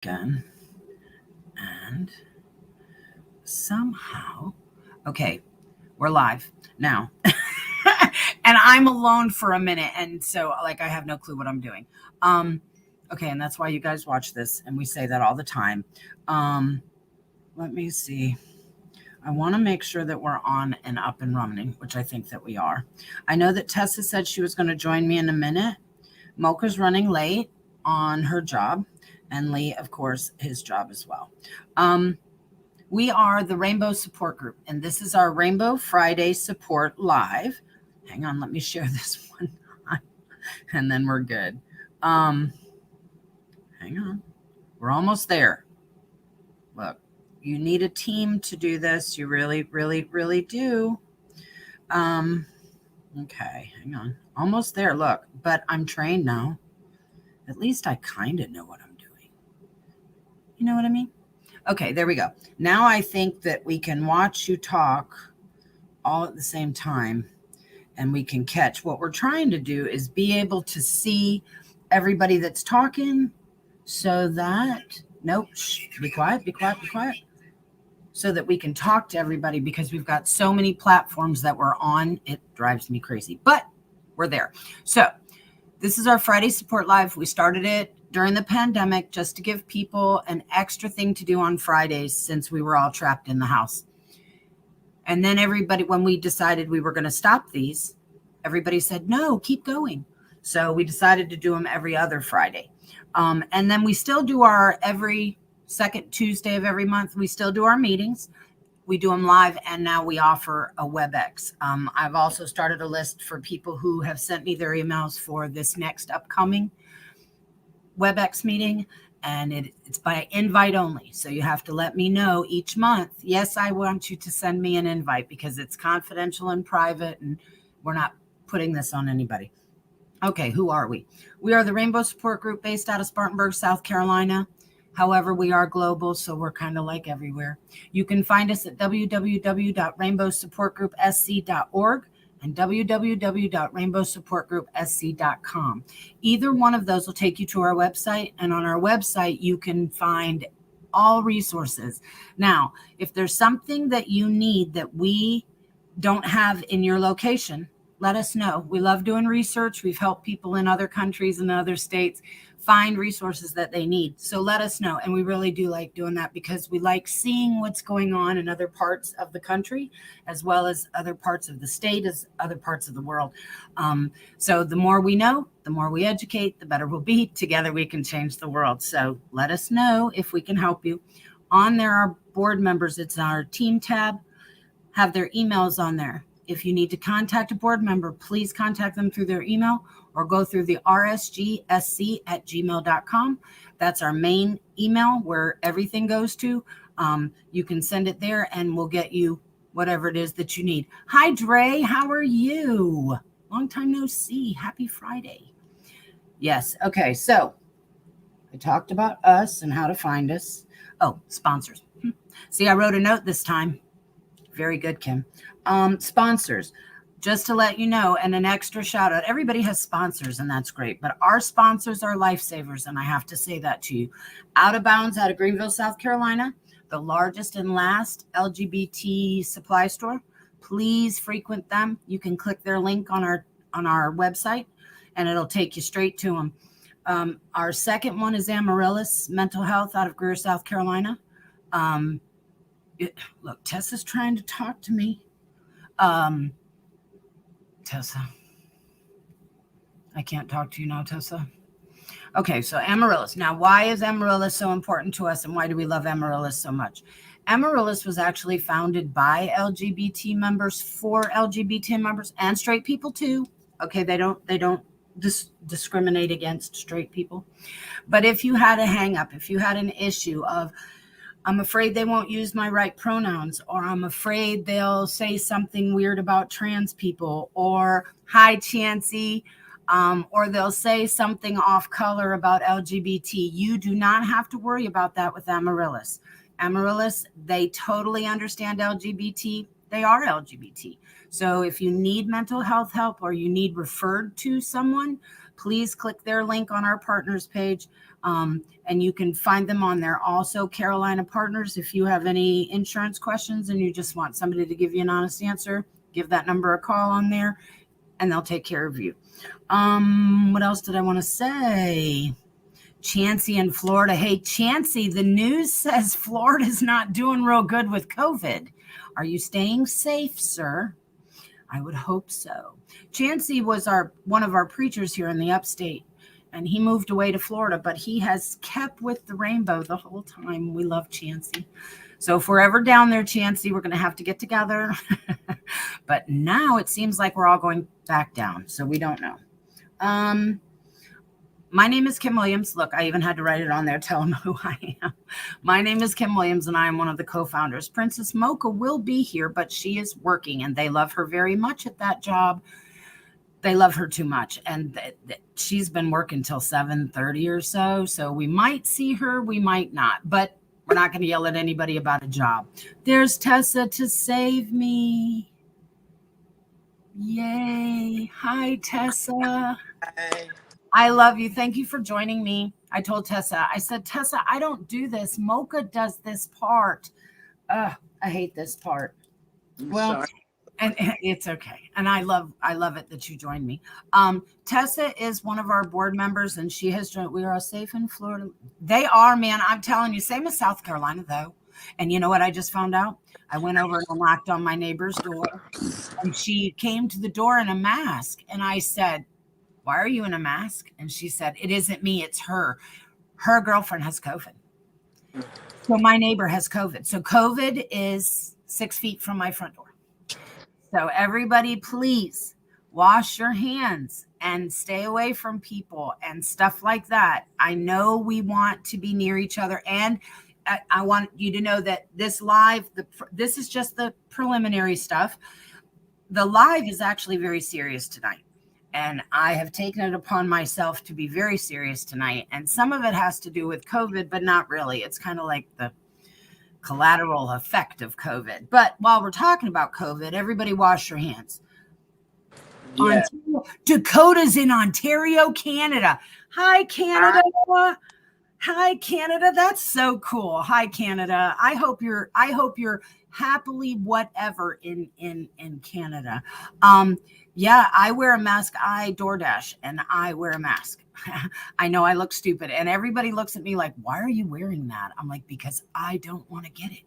again. And somehow, okay, we're live now. And I'm alone for a minute. And so, like, I have no clue what I'm doing. Um, okay, and that's why you guys watch this. And we say that all the time. Um, let me see. I want to make sure that we're on and up and running, which I think that we are. I know that Tessa said she was going to join me in a minute. Mocha's running late on her job, and Lee, of course, his job as well. We are the Rainbow Support Group, and this is our Rainbow Friday Support Live. Hang on, let me share this one, and then we're good. Hang on. We're almost there. Look, you need a team to do this. You really, really, really do. Okay, hang on. Almost there, look. But I'm trained now. At least I kind of know what I'm doing. You know what I mean? Okay, there we go. Now I think that we can watch you talk all at the same time and we can catch. What we're trying to do is be able to see everybody that's talking so that, nope, shh, be quiet, be quiet, be quiet. So that we can talk to everybody because we've got so many platforms that we're on. It drives me crazy, but we're there. So this is our Friday Support Live. We started it during the pandemic just to give people an extra thing to do on Fridays since we were all trapped in the house. And then everybody, when we decided we were going to stop these, everybody said, no, keep going. So we decided to do them every other Friday. And then we still do our every second Tuesday of every month. We still do our meetings. We do them live, and now we offer a WebEx. I've also started a list for people who have sent me their emails for this next upcoming WebEx meeting, and it's by invite only. So you have to let me know each month, yes, I want you to send me an invite because it's confidential and private, and we're not putting this on anybody. Okay, who are we? We are the Rainbow Support Group based out of Spartanburg, South Carolina. However, we are global, so we're kind of like everywhere. You can find us at www.rainbowsupportgroupsc.org and www.rainbowsupportgroupsc.com. Either one of those will take you to our website, and on our website, you can find all resources. Now, if there's something that you need that we don't have in your location, let us know. We love doing research. We've helped people in other countries and other states find resources that they need. So let us know. And we really do like doing that because we like seeing what's going on in other parts of the country, as well as other parts of the state, as other parts of the world. So the more we know, the more we educate, the better we'll be. Together we can change the world. So let us know if we can help you. On there are board members. It's our team tab. Have their emails on there. If you need to contact a board member, please contact them through their email or go through the rsgsc@gmail.com. That's our main email where everything goes to. You can send it there and we'll get you whatever it is that you need. Hi, Dre. How are you? Long time no see. Happy Friday. Yes. Okay. So I talked about us and how to find us. Oh, sponsors. See, I wrote a note this time. Very good, Kim. Sponsors, just to let you know, and an extra shout out. Everybody has sponsors, and that's great. But our sponsors are lifesavers, and I have to say that to you. Out of Bounds out of Greenville, South Carolina, the largest and last LGBT supply store. Please frequent them. You can click their link on our website, and it'll take you straight to them. Our second one is Amaryllis Mental Health out of Greer, South Carolina. Look, Tessa's trying to talk to me. Tessa. I can't talk to you now, Tessa. Okay, so Amaryllis. Now, why is Amaryllis so important to us and why do we love Amaryllis so much? Amaryllis was actually founded by LGBT members for LGBT members and straight people too. Okay, they don't discriminate against straight people. But if you had a hang up, if you had an issue of I'm afraid they won't use my right pronouns, or I'm afraid they'll say something weird about trans people, or hi, Chancey, or they'll say something off color about LGBT. You do not have to worry about that with Amaryllis. Amaryllis, they totally understand LGBT. They are LGBT. So if you need mental health help or you need referred to someone, please click their link on our partners page. And you can find them on there. Also, Carolina Partners, if you have any insurance questions and you just want somebody to give you an honest answer, give that number a call on there and they'll take care of you. What else did I want to say? Chancey in Florida. Hey, Chancey, the news says Florida's not doing real good with COVID. Are you staying safe, sir? I would hope so. Chancey was one of our preachers here in the upstate, and he moved away to Florida, but he has kept with the rainbow the whole time. We love Chancey. So if we're ever down there, Chancey, we're going to have to get together. But now it seems like we're all going back down, so we don't know. My name is Kim Williams. Look, I even had to write it on there, tell them who I am. My name is Kim Williams, and I am one of the co-founders. Princess Mocha will be here, but she is working, and they love her very much at that job. They love her too much, and she's been working till 7:30 or so, so we might see her, we might not, but we're not going to yell at anybody about a job. There's Tessa to save me. Yay. Hi, Tessa. Hi. I love you. Thank you for joining me. I told Tessa, I said, Tessa, I don't do this. Mocha does this part. I hate this part. Well, sorry. And it's okay. And I love it that you joined me. Tessa is one of our board members, and she has joined. We are safe in Florida. They are, man. I'm telling you, same as South Carolina, though. And you know what I just found out? I went over and knocked on my neighbor's door, and she came to the door in a mask. And I said, why are you in a mask? And she said, it isn't me, it's her. Her girlfriend has COVID. So my neighbor has COVID. So COVID is 6 feet from my front door. So everybody, please wash your hands and stay away from people and stuff like that. I know we want to be near each other. And I want you to know that this live, this is just the preliminary stuff. The live is actually very serious tonight. And I have taken it upon myself to be very serious tonight. And some of it has to do with COVID, but not really. It's kind of like the collateral effect of COVID. But while we're talking about COVID, everybody wash your hands. Yeah. Dakota's in Ontario, Canada. Hi, Canada. Hi, Canada. That's so cool. Hi, Canada. I hope you're happily whatever in Canada. Yeah, I wear a mask. I DoorDash and I wear a mask. I know I look stupid, and everybody looks at me like, why are you wearing that? I'm like, because I don't want to get it.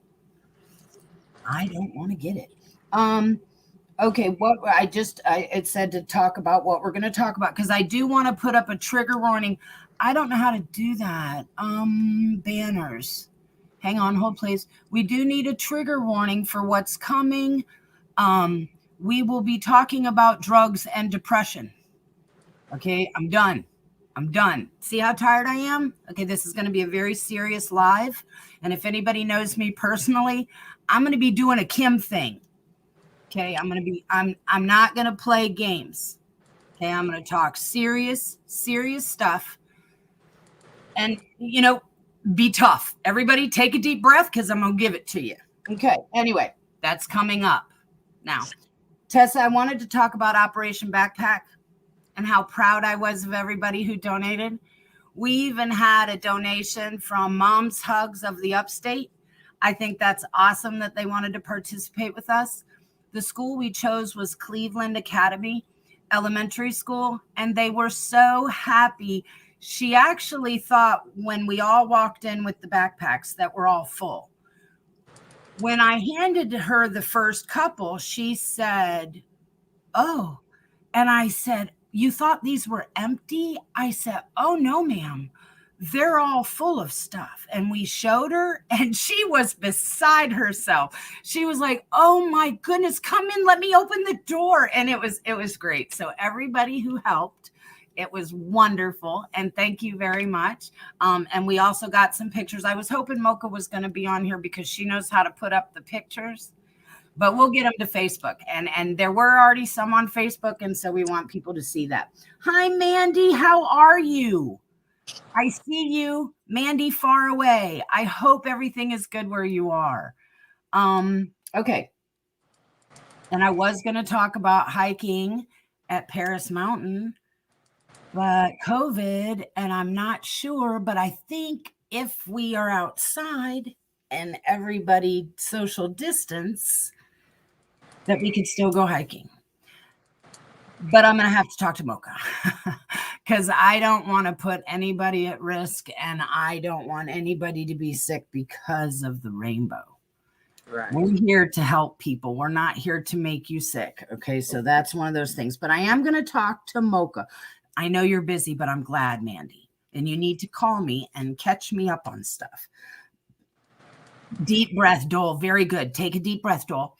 I don't want to get it. Okay, it said to talk about what we're going to talk about, because I do want to put up a trigger warning. I don't know how to do that. Banners. Hang on, hold please. We do need a trigger warning for what's coming. We will be talking about drugs and depression. Okay, I'm done. See how tired I am? Okay, this is going to be a very serious live. And if anybody knows me personally, I'm going to be doing a Kim thing. Okay, I'm not going to play games. Okay, I'm going to talk serious stuff. And, be tough. Everybody take a deep breath, because I'm going to give it to you. Okay, anyway, that's coming up. Now, Tessa, I wanted to talk about Operation Backpack and how proud I was of everybody who donated. We even had a donation from Mom's Hugs of the Upstate. I think that's awesome that they wanted to participate with us. The school we chose was Cleveland Academy Elementary School, and they were so happy. She actually thought when we all walked in with the backpacks that we're all full. When I handed her the first couple, she said, oh, and I said, you thought these were empty? I said, oh, no, ma'am. They're all full of stuff. And we showed her, and she was beside herself. She was like, oh my goodness, come in, let me open the door. And it was great. So everybody who helped, it was wonderful. And thank you very much. And we also got some pictures. I was hoping Mocha was going to be on here because she knows how to put up the pictures. But we'll get them to Facebook. And there were already some on Facebook, and so we want people to see that. Hi, Mandy. How are you? I see you, Mandy, far away. I hope everything is good where you are. Okay. And I was going to talk about hiking at Paris Mountain. But COVID, and I'm not sure, but I think if we are outside and everybody social distance, that we could still go hiking. But I'm going to have to talk to Mocha because I don't want to put anybody at risk, and I don't want anybody to be sick because of the rainbow. Right. We're here to help people. We're not here to make you sick. Okay. So that's one of those things. But I am going to talk to Mocha. I know you're busy, but I'm glad, Mandy. And you need to call me and catch me up on stuff. Deep breath, Dole. Very good. Take a deep breath, Dole.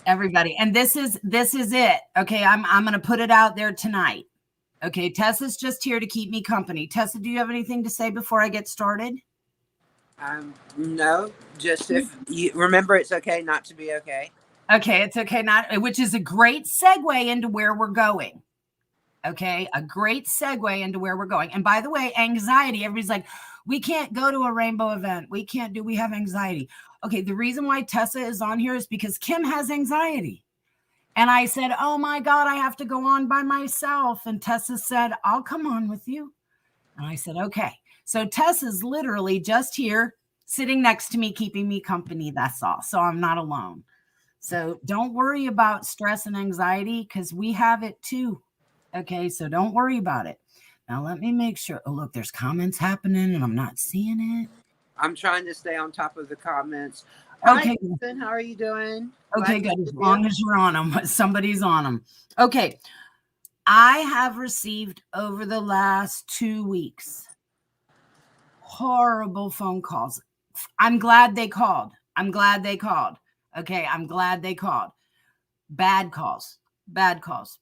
Everybody. And this is it. Okay. I'm going to put it out there tonight. Okay. Tessa's just here to keep me company. Tessa, do you have anything to say before I get started? No, just if you remember, it's okay not to be okay. Okay. It's okay. Which is a great segue into where we're going. Okay. A great segue into where we're going. And by the way, anxiety, everybody's like, we can't go to a rainbow event. We have anxiety. Okay. The reason why Tessa is on here is because Kim has anxiety. And I said, oh my God, I have to go on by myself. And Tessa said, I'll come on with you. And I said, okay. So Tessa's literally just here sitting next to me, keeping me company. That's all. So I'm not alone. So don't worry about stress and anxiety because we have it too. Okay, so don't worry about it. Now let me make sure. Oh, look, there's comments happening and I'm not seeing it. I'm trying to stay on top of the comments. Okay. Hi, Ethan, how are you doing? Okay, good. As long as you're on them, somebody's on them. Okay. I have received over the last 2 weeks horrible phone calls. I'm glad they called. Okay, I'm glad they called. Bad calls.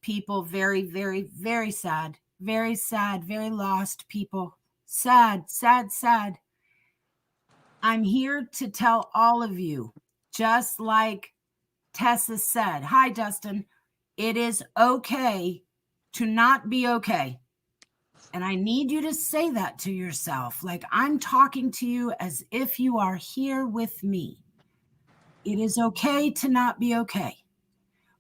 People very, very, very sad, very lost people. Sad. I'm here to tell all of you, just like Tessa said, hi, Dustin, it is okay to not be okay. And I need you to say that to yourself. Like I'm talking to you as if you are here with me. It is okay to not be okay.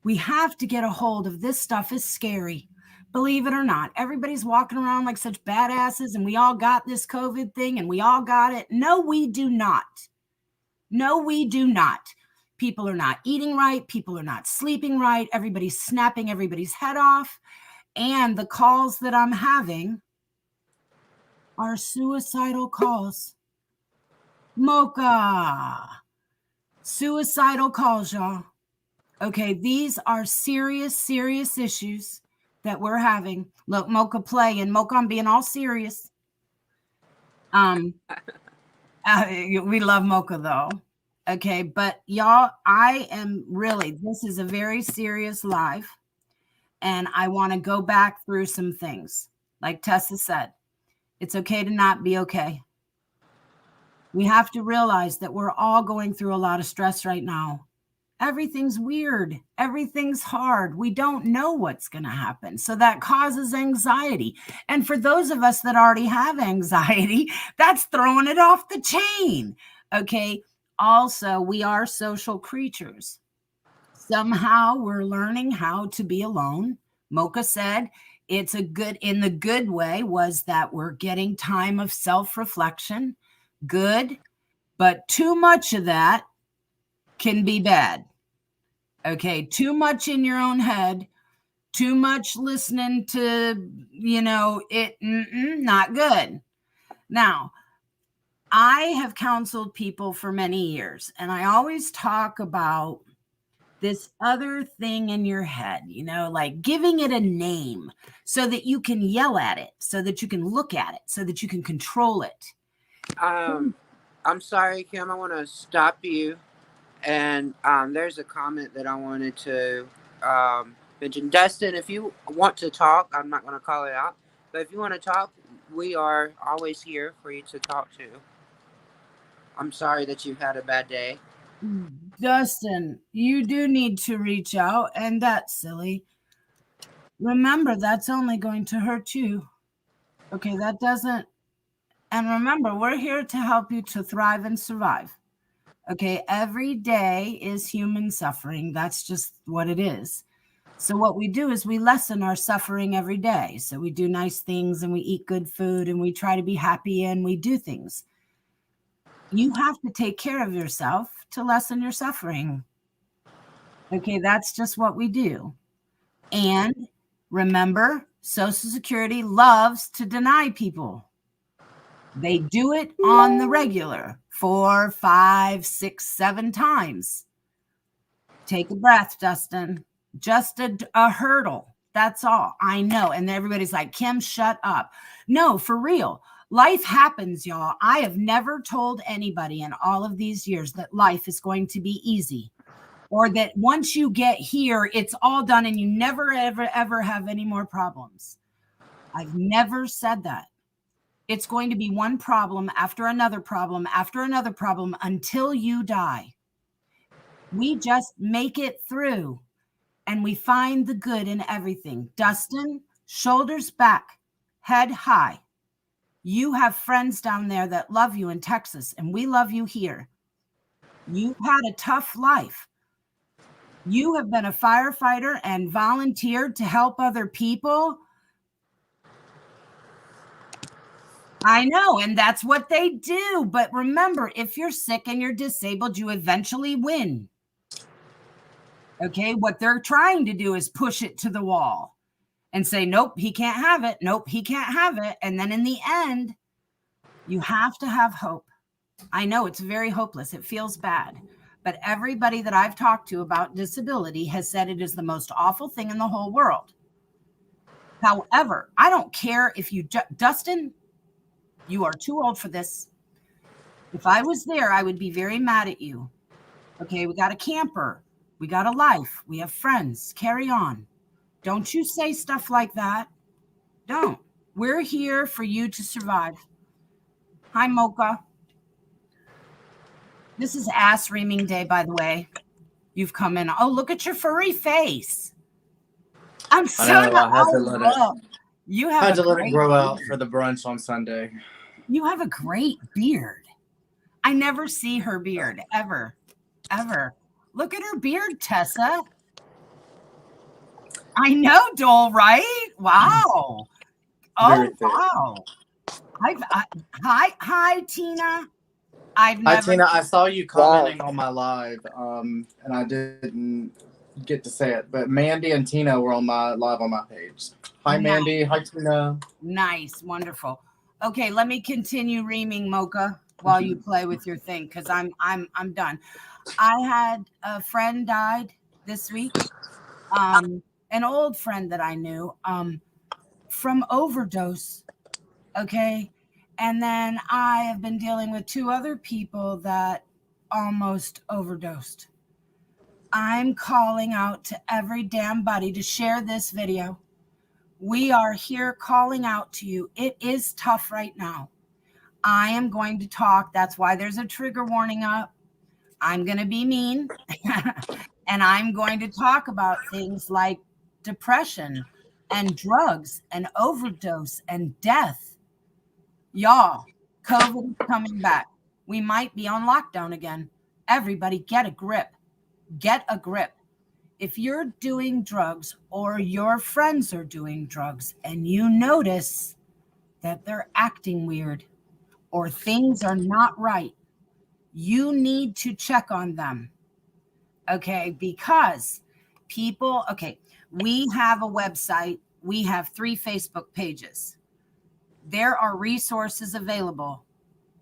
We have to get a hold of this stuff is scary. Believe it or not, everybody's walking around like such badasses and we all got this COVID thing and we all got it. No, we do not. People are not eating right. People are not sleeping right. Everybody's snapping everybody's head off. And the calls that I'm having are suicidal calls. Mocha. Suicidal calls, y'all. Okay, these are serious issues that we're having. Look, Mocha playing. Mocha, I'm being all serious. We love Mocha though. Okay, but y'all, this is a very serious live. And I want to go back through some things. Like Tessa said, it's okay to not be okay. We have to realize that we're all going through a lot of stress right now. Everything's weird. Everything's hard. We don't know what's going to happen. So that causes anxiety. And for those of us that already have anxiety, that's throwing it off the chain. Okay. Also, we are social creatures. Somehow we're learning how to be alone. Mocha said it's in the good way was that we're getting time of self-reflection. Good. But too much of that can be bad. Okay. Too much in your own head, too much listening to, not good. Now, I have counseled people for many years, and I always talk about this other thing in your head, like giving it a name so that you can yell at it, so that you can look at it, so that you can control it. I'm sorry, Kim, I want to stop you. And there's a comment that I wanted to mention. Dustin, if you want to talk, I'm not going to call it out, but if you want to talk, we are always here for you to talk to. I'm sorry that you've had a bad day. Dustin, you do need to reach out, and that's silly. Remember, that's only going to hurt you. Okay, that doesn't. And remember, we're here to help you to thrive and survive. Okay, every day is human suffering. That's just what it is. So what we do is we lessen our suffering every day. So we do nice things and we eat good food and we try to be happy and we do things. You have to take care of yourself to lessen your suffering. Okay, that's just what we do. And remember, Social Security loves to deny people. They do it on the regular 4, 5, 6, 7 times. Take a breath, Dustin. Just a hurdle. That's all. I know. And everybody's like, Kim, shut up. No, for real. Life happens, y'all. I have never told anybody in all of these years that life is going to be easy, or that once you get here, it's all done and you never, ever, ever have any more problems. I've never said that. It's going to be one problem after another problem after another problem until you die. We just make it through and we find the good in everything. Dustin, shoulders back, head high. You have friends down there that love you in Texas, and we love you here. You've had a tough life. You have been a firefighter and volunteered to help other people. I know, and that's what they do. But remember, if you're sick and you're disabled, you eventually win. Okay, what they're trying to do is push it to the wall and say, nope, he can't have it. Nope, he can't have it. And then in the end, you have to have hope. I know it's very hopeless. It feels bad. But everybody that I've talked to about disability has said it is the most awful thing in the whole world. However, I don't care if you, Dustin, you are too old for this. If I was there, I would be very mad at you. Okay, we got a camper. We got a life. We have friends. Carry on. Don't you say stuff like that. Don't. We're here for you to survive. Hi, Mocha. This is ass reaming day, by the way. You've come in. Oh, look at your furry face. I'm so You have had to let it grow out for the brunch on Sunday. You have a great beard. I never see her beard ever. Look at her beard, Tessa. I know, Dole, right? Wow. Oh, wow. Hi, Tina. Hi, Tina. I saw you commenting on my live, and I didn't get to say it, but Mandy and Tina were on my live on my page. Hi, Mandy. Hi, Tina. Nice. Wonderful. Okay, let me continue reaming, Mocha, while you play with your thing, because I'm done. I had a friend died this week, an old friend that I knew, from overdose. Okay. And then I have been dealing with 2 other people that almost overdosed. I'm calling out to every damn buddy to share this video. We are here calling out to you. It is tough right now. I am going to talk. That's why there's a trigger warning up. I'm going to be mean. And I'm going to talk about things like depression and drugs and overdose and death. Y'all, COVID is coming back. We might be on lockdown again. Everybody get a grip. Get a grip. If you're doing drugs or your friends are doing drugs and you notice that they're acting weird or things are not right, you need to check on them. Okay, because people, okay, we have a website. We have 3 Facebook pages. There are resources available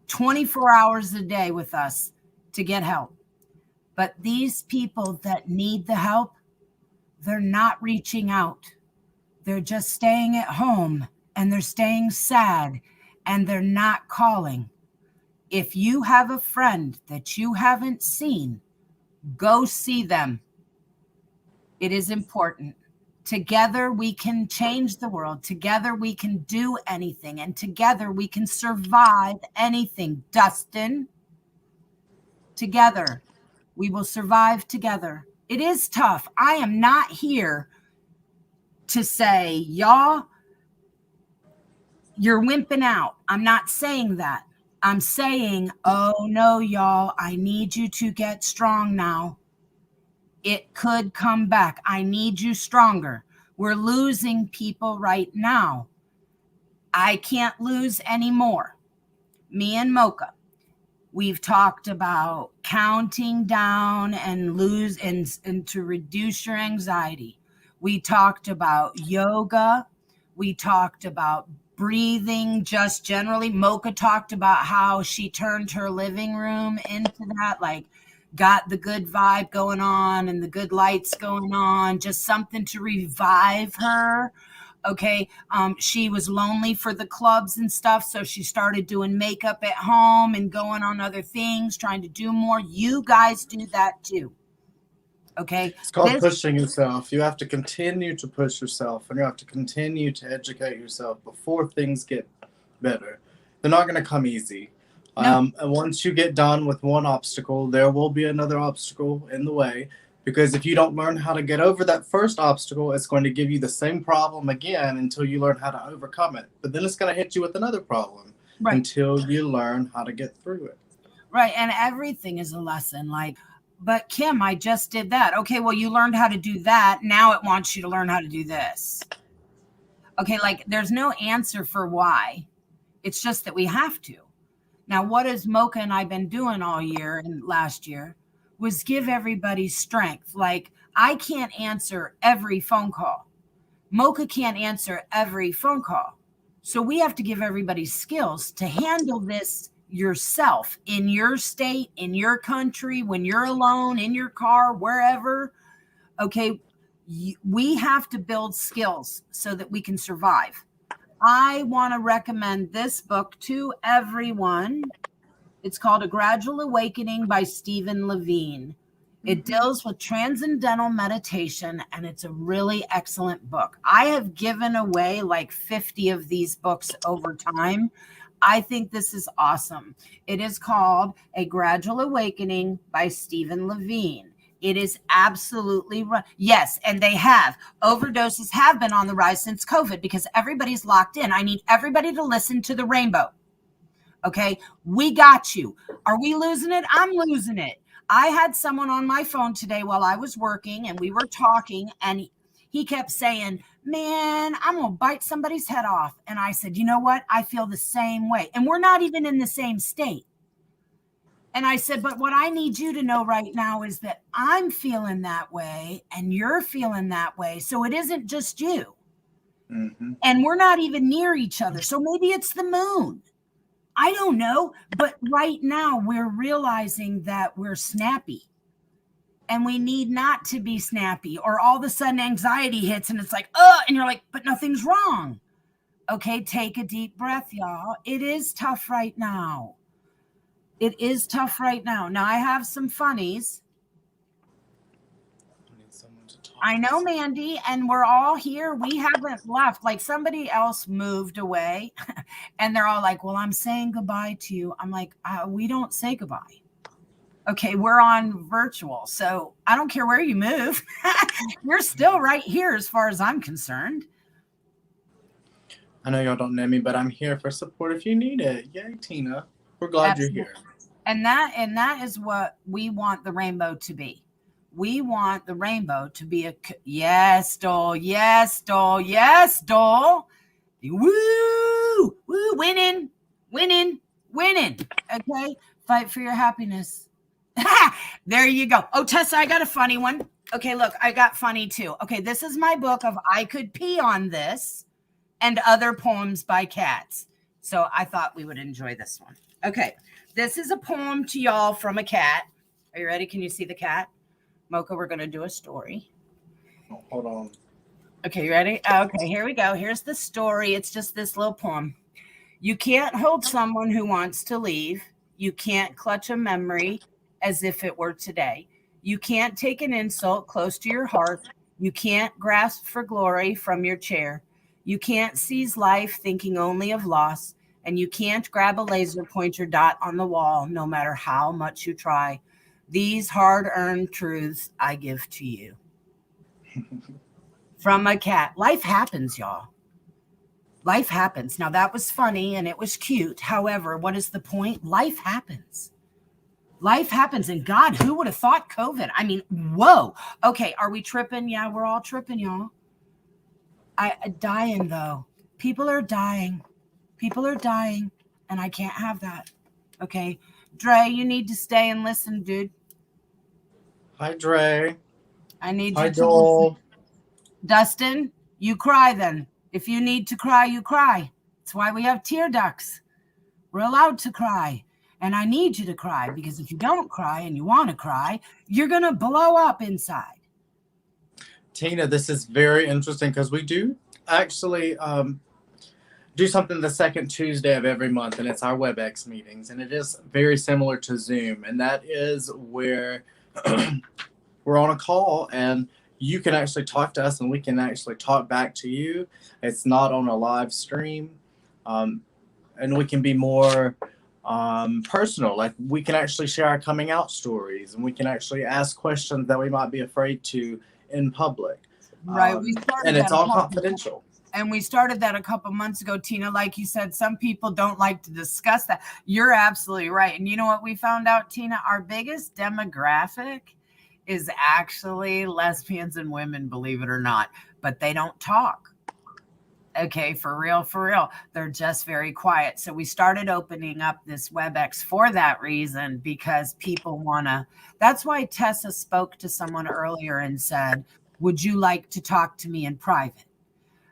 24 hours a day with us to get help. But these people that need the help, they're not reaching out. They're just staying at home and they're staying sad and they're not calling. If you have a friend that you haven't seen, go see them. It is important. Together we can change the world. Together we can do anything. And together we can survive anything. Dustin, together we will survive together. It is tough. I am not here to say, y'all, you're wimping out. I'm not saying that. I'm saying, oh no, y'all, I need you to get strong now. It could come back. I need you stronger. We're losing people right now. I can't lose anymore. Me and Mocha, we've talked about counting down and to reduce your anxiety. We talked about yoga. We talked about breathing just generally. Mocha talked about how she turned her living room into that, like got the good vibe going on and the good lights going on, just something to revive her. Okay. She was lonely for the clubs and stuff. So she started doing makeup at home and going on other things, trying to do more. You guys do that too. Okay. It's called pushing yourself. You have to continue to push yourself, and you have to continue to educate yourself before things get better. They're not going to come easy. No. And once you get done with one obstacle, there will be another obstacle in the way. Because if you don't learn how to get over that first obstacle, it's going to give you the same problem again until you learn how to overcome it. But then it's going to hit you with another problem until you learn how to get through it. Right. And everything is a lesson. Like, but Kim, I just did that. Okay, well, you learned how to do that. Now it wants you to learn how to do this. Okay, like there's no answer for why. It's just that we have to. Now, what has Mocha and I been doing all year and last year was give everybody strength. Like, I can't answer every phone call. Mocha can't answer every phone call. So we have to give everybody skills to handle this yourself in your state, in your country, when you're alone, in your car, wherever. Okay, we have to build skills so that we can survive. I want to recommend this book to everyone. It's called A Gradual Awakening by Stephen Levine. It deals with transcendental meditation, and it's a really excellent book. I have given away like 50 of these books over time. I think this is awesome. It is called A Gradual Awakening by Stephen Levine. It is absolutely right. Yes, and overdoses have been on the rise since COVID because everybody's locked in. I need everybody to listen to the rainbow. Okay, we got you. Are we losing it? I'm losing it. I had someone on my phone today while I was working and we were talking and he kept saying, man, I'm going to bite somebody's head off. And I said, you know what? I feel the same way. And we're not even in the same state. And I said, but what I need you to know right now is that I'm feeling that way and you're feeling that way. So it isn't just you. Mm-hmm. And we're not even near each other. So maybe it's the moon. I don't know. But right now we're realizing that we're snappy and we need not to be snappy, or all of a sudden anxiety hits and it's like, and you're like, but nothing's wrong. Okay. Take a deep breath, y'all. It is tough right now. It is tough right now. Now I have some funnies. I know, Mandy, and we're all here. We haven't left. Like somebody else moved away and they're all like, well, I'm saying goodbye to you. I'm like, we don't say goodbye. Okay, we're on virtual. So I don't care where you move. You're still right here as far as I'm concerned. I know y'all don't know me, but I'm here for support if you need it. Yay, Tina. We're glad you're here. And that is what we want the rainbow to be. We want the rainbow to be yes, Dole. Yes, Dole. Yes, Dole. Woo! Woo! Winning. Okay? Fight for your happiness. There you go. Oh, Tessa, I got a funny one. Okay, look, I got funny too. Okay, this is my book of I Could Pee on This and Other Poems by Cats. So I thought we would enjoy this one. Okay, this is a poem to y'all from a cat. Are you ready? Can you see the cat? Mocha, we're going to do a story. Oh, hold on. Okay, you ready? Okay, here we go. Here's the story. It's just this little poem. You can't hold someone who wants to leave. You can't clutch a memory as if it were today. You can't take an insult close to your heart. You can't grasp for glory from your chair. You can't seize life thinking only of loss. And you can't grab a laser pointer dot on the wall, no matter how much you try. These hard-earned truths I give to you. From a cat. Life happens, y'all. Life happens. Now, that was funny and it was cute. However, what is the point? Life happens. Life happens, and God, who would have thought COVID? I mean, whoa. Okay, are we tripping? Yeah, we're all tripping, y'all. Dying though. People are dying. People are dying, and I can't have that. Okay, Dre, you need to stay and listen, dude. Hi, Dre. I need Hi, you to Joel. listen. Dustin, you cry then. If you need to cry, you cry. That's why we have tear ducts. We're allowed to cry. And I need you to cry, because if you don't cry and you want to cry, you're going to blow up inside. Tina, this is very interesting because we do actually do something the second Tuesday of every month, and it's our WebEx meetings, and it is very similar to Zoom, and that is where we're on a call and you can actually talk to us and we can actually talk back to you. It's not on a live stream, and we can be more personal. Like, we can actually share our coming out stories, and we can actually ask questions that we might be afraid to in public. Right. And it's all confidential. And we started that a couple months ago, Tina. Like you said, some people don't like to discuss that. You're absolutely right. And you know what we found out, Tina? Our biggest demographic is actually lesbians and women, believe it or not. But they don't talk. Okay, for real, for real. They're just very quiet. So we started opening up this WebEx for that reason, because people want to. That's why Tessa spoke to someone earlier and said, would you like to talk to me in private?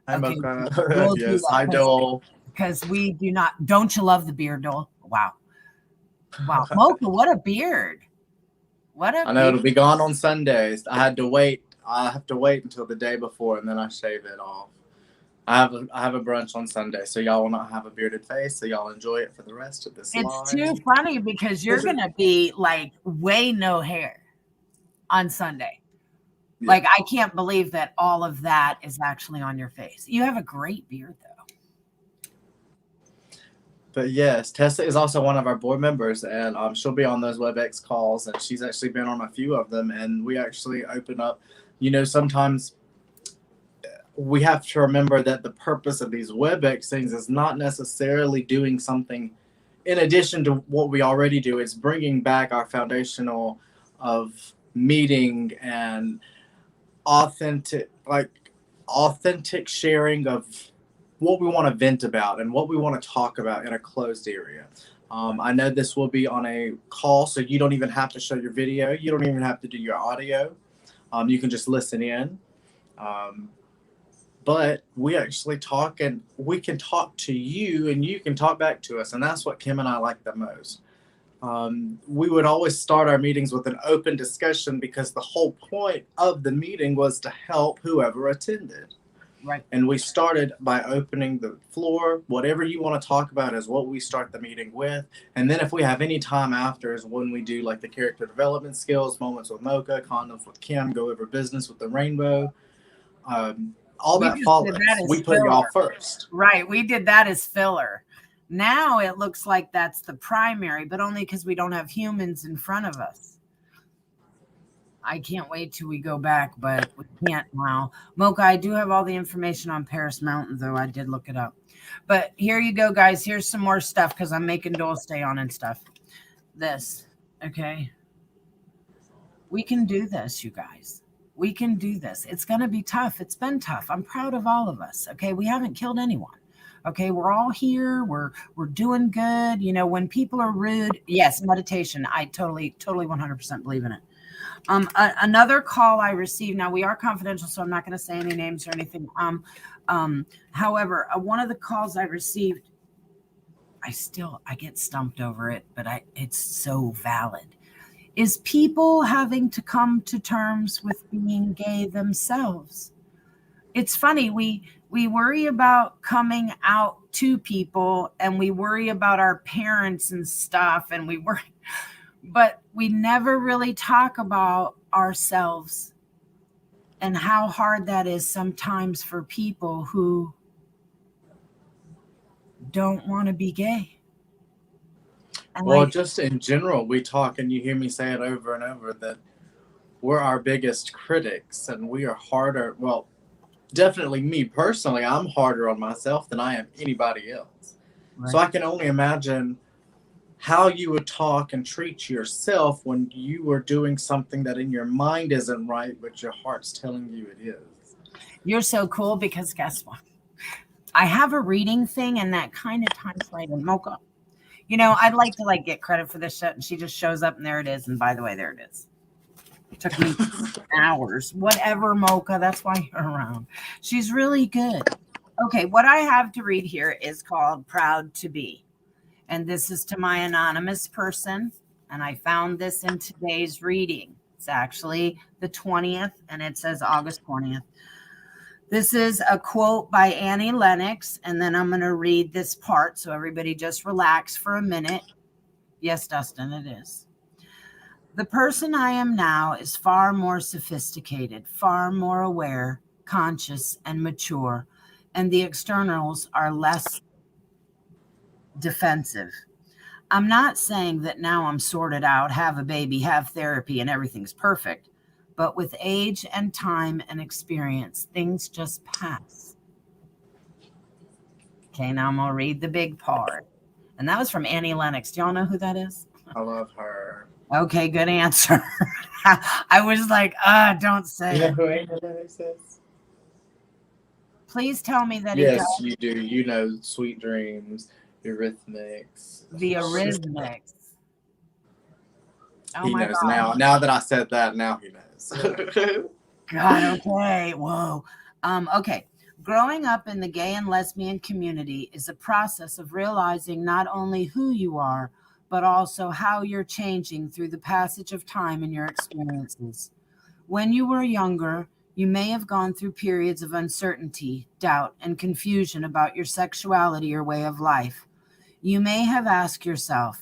Okay. We'll Yes, hi, Joel. Because we do not. Don't you love the beard, Joel? Wow. Wow. Mocha, what a beard. What a I know, it'll be gone on Sundays. I have to wait until the day before, and then I shave it off. I have a brunch on Sunday, so y'all will not have a bearded face, so y'all enjoy it for the rest of this live. It's too funny because you're going to be like way no hair on Sunday. Yeah. Like, I can't believe that all of that is actually on your face. You have a great beard, though. But yes, Tessa is also one of our board members, and she'll be on those WebEx calls, and she's actually been on a few of them, and we actually open up. You know, sometimes we have to remember that the purpose of these WebEx things is not necessarily doing something in addition to what we already do. It's bringing back our foundational of meeting and authentic sharing of what we want to vent about and what we want to talk about in a closed area. I know this will be on a call, so you don't even have to show your video. You don't even have to do your audio. You can just listen in. But we actually talk, and we can talk to you and you can talk back to us. And that's what Kim and I like the most. We would always start our meetings with an open discussion, because the whole point of the meeting was to help whoever attended. Right. And we started by opening the floor. Whatever you want to talk about is what we start the meeting with. And then if we have any time after is when we do like the character development skills, moments with Mocha, condoms with Kim, go over business with the Rainbow. All that follows. We put y'all first. Right. We did that as filler. Now it looks like that's the primary, but only because we don't have humans in front of us. I can't wait till we go back, but we can't now. Mocha, I do have all the information on Paris Mountain, though. I did look it up. But here you go, guys. Here's some more stuff, because I'm making Dole stay on and stuff. This, okay? We can do this, you guys. We can do this. It's going to be tough. It's been tough. I'm proud of all of us, okay? We haven't killed anyone. Okay, we're all here. We're doing good. You know, when people are rude, yes, meditation. I totally 100% believe in it. Another call I received. Now, we are confidential, so I'm not going to say any names or anything. However, one of the calls I received, I get stumped over it, but it's so valid. Is people having to come to terms with being gay themselves. It's funny. We worry about coming out to people, and we worry about our parents and stuff, and but we never really talk about ourselves and how hard that is sometimes for people who don't want to be gay. And well, just in general, we talk, and you hear me say it over and over, that we're our biggest critics, and we are harder. Well, definitely me personally, I'm harder on myself than I am anybody else. Right. So I can only imagine how you would talk and treat yourself when you were doing something that in your mind isn't right, but your heart's telling you it is. You're so cool because guess what? I have a reading thing and that kind of ties right in. Mocha. You know, I'd like to like get credit for this shit, and she just shows up and there it is. And by the way, there it is. It took me hours. Whatever, Mocha. That's why you're around. She's really good. Okay, what I have to read here is called Proud to Be. And this is to my anonymous person. And I found this in today's reading. It's actually the 20th, and it says August 20th. This is a quote by Annie Lennox, and then I'm going to read this part. So everybody just relax for a minute. Yes, Dustin, it is. The person I am now is far more sophisticated, far more aware, conscious, and mature, and the externals are less defensive. I'm not saying that now I'm sorted out, have a baby, have therapy, and everything's perfect. But with age and time and experience, things just pass. Okay, now I'm going to read the big part. And that was from Annie Lennox. Do y'all know who that is? I love her. Okay, good answer. I was like, don't say You know it. who Annie Lennox is? Please tell me that he Yes, does. you do. You know Sweet Dreams, Eurythmics. The Eurythmics. Oh He my knows God. now. Now that I said that, now he knows. God, okay. Whoa. Okay. Growing up in the gay and lesbian community is a process of realizing not only who you are, but also how you're changing through the passage of time in your experiences. When you were younger, you may have gone through periods of uncertainty, doubt, and confusion about your sexuality or way of life. You may have asked yourself,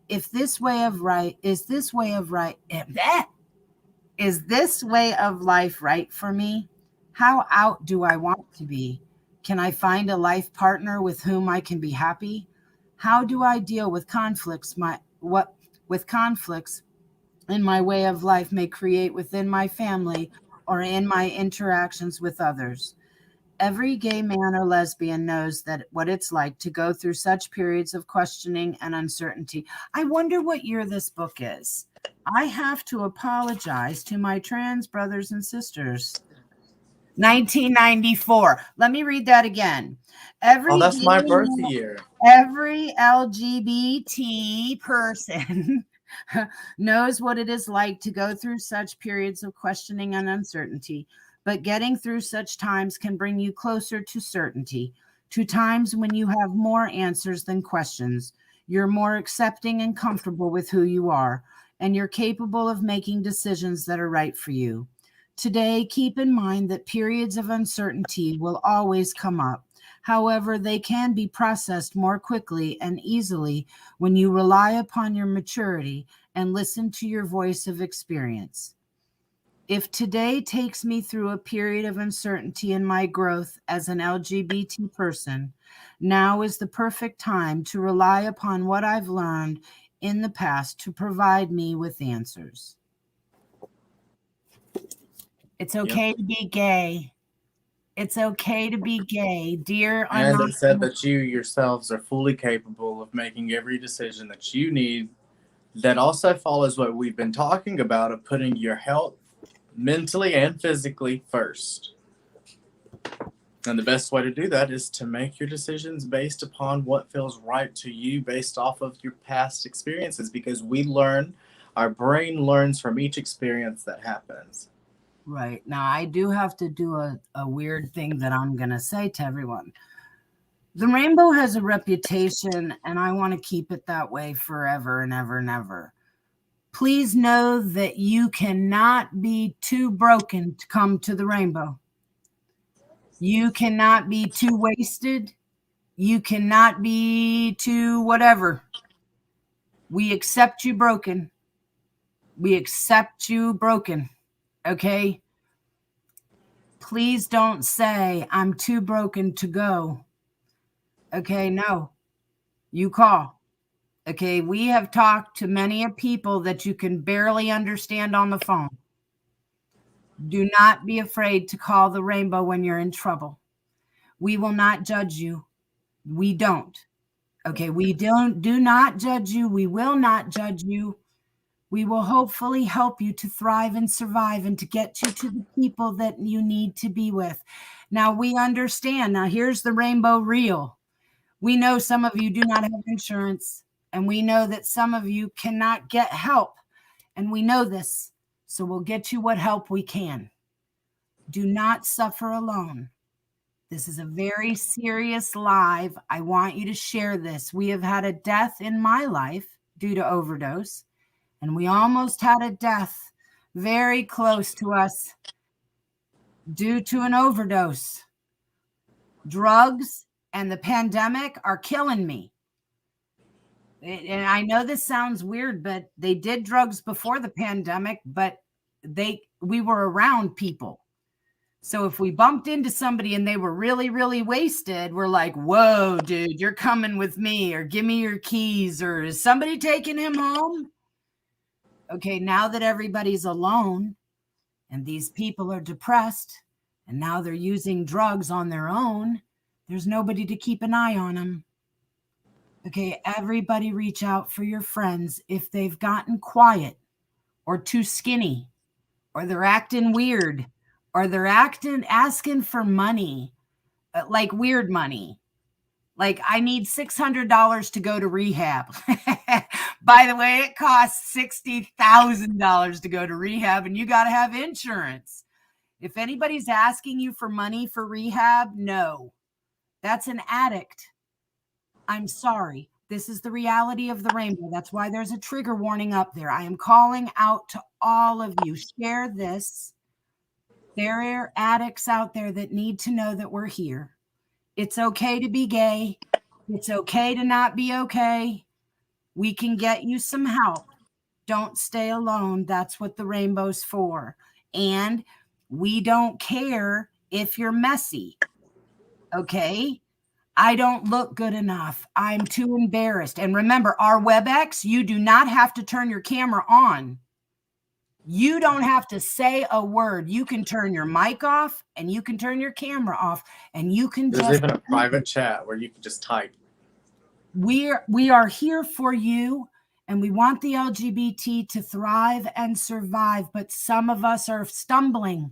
is this way of life right for me? How out do I want to be? Can I find a life partner with whom I can be happy? How do I deal with conflicts in my way of life may create within my family or in my interactions with others? Every gay man or lesbian knows that what it's like to go through such periods of questioning and uncertainty. I wonder what year this book is. I have to apologize to my trans brothers and sisters. 1994. Let me read that again. Oh, that's my birth year. Every LGBT person knows what it is like to go through such periods of questioning and uncertainty. But getting through such times can bring you closer to certainty, to times when you have more answers than questions. You're more accepting and comfortable with who you are, and you're capable of making decisions that are right for you. Today, keep in mind that periods of uncertainty will always come up. However, they can be processed more quickly and easily when you rely upon your maturity and listen to your voice of experience. If today takes me through a period of uncertainty in my growth as an LGBT person, now is the perfect time to rely upon what I've learned in the past to provide me with answers. It's okay to be gay. It's okay to be gay, dear. And it said that you yourselves are fully capable of making every decision that you need. That also follows what we've been talking about of putting your health mentally and physically first. And the best way to do that is to make your decisions based upon what feels right to you based off of your past experiences, because our brain learns from each experience that happens. Right. Now, I do have to do a weird thing that I'm going to say to everyone. The rainbow has a reputation, and I want to keep it that way forever and ever and ever. Please know that you cannot be too broken to come to the rainbow. You cannot be too wasted. You cannot be too whatever. We accept you broken. We accept you broken. Okay? Please don't say, I'm too broken to go. Okay, no. You call. Okay, we have talked to many people that you can barely understand on the phone. Do not be afraid to call the rainbow when you're in trouble. We will not judge you. We don't. Okay, we do not judge you. We will not judge you. We will hopefully help you to thrive and survive and to get you to the people that you need to be with. Now, we understand. Now, here's the rainbow reel. We know some of you do not have insurance, and we know that some of you cannot get help, and we know this. So we'll get you what help we can. Do not suffer alone. This is a very serious live. I want you to share this. We have had a death in my life due to overdose, and we almost had a death very close to us due to an overdose. Drugs and the pandemic are killing me. And I know this sounds weird, but they did drugs before the pandemic, but we were around people. So if we bumped into somebody and they were really, really wasted, we're like, whoa, dude, you're coming with me, or give me your keys, or is somebody taking him home? Okay, now that everybody's alone and these people are depressed and now they're using drugs on their own, there's nobody to keep an eye on them. Okay, everybody reach out for your friends if they've gotten quiet or too skinny, or they're acting weird, or they're asking for money, like weird money. Like, I need $600 to go to rehab. By the way, it costs $60,000 to go to rehab, and you got to have insurance. If anybody's asking you for money for rehab, no, that's an addict. I'm sorry. This is the reality of the rainbow. That's why there's a trigger warning up there. I am calling out to all of you. Share this. There are addicts out there that need to know that we're here. It's okay to be gay. It's okay to not be okay. We can get you some help. Don't stay alone. That's what the rainbow's for. And we don't care if you're messy. Okay? I don't look good enough. I'm too embarrassed. And remember, our WebEx, you do not have to turn your camera on. You don't have to say a word. You can turn your mic off and you can turn your camera off, and you can There's just even a private chat where you can just type. we are here for you, and we want the LGBT to thrive and survive, but some of us are stumbling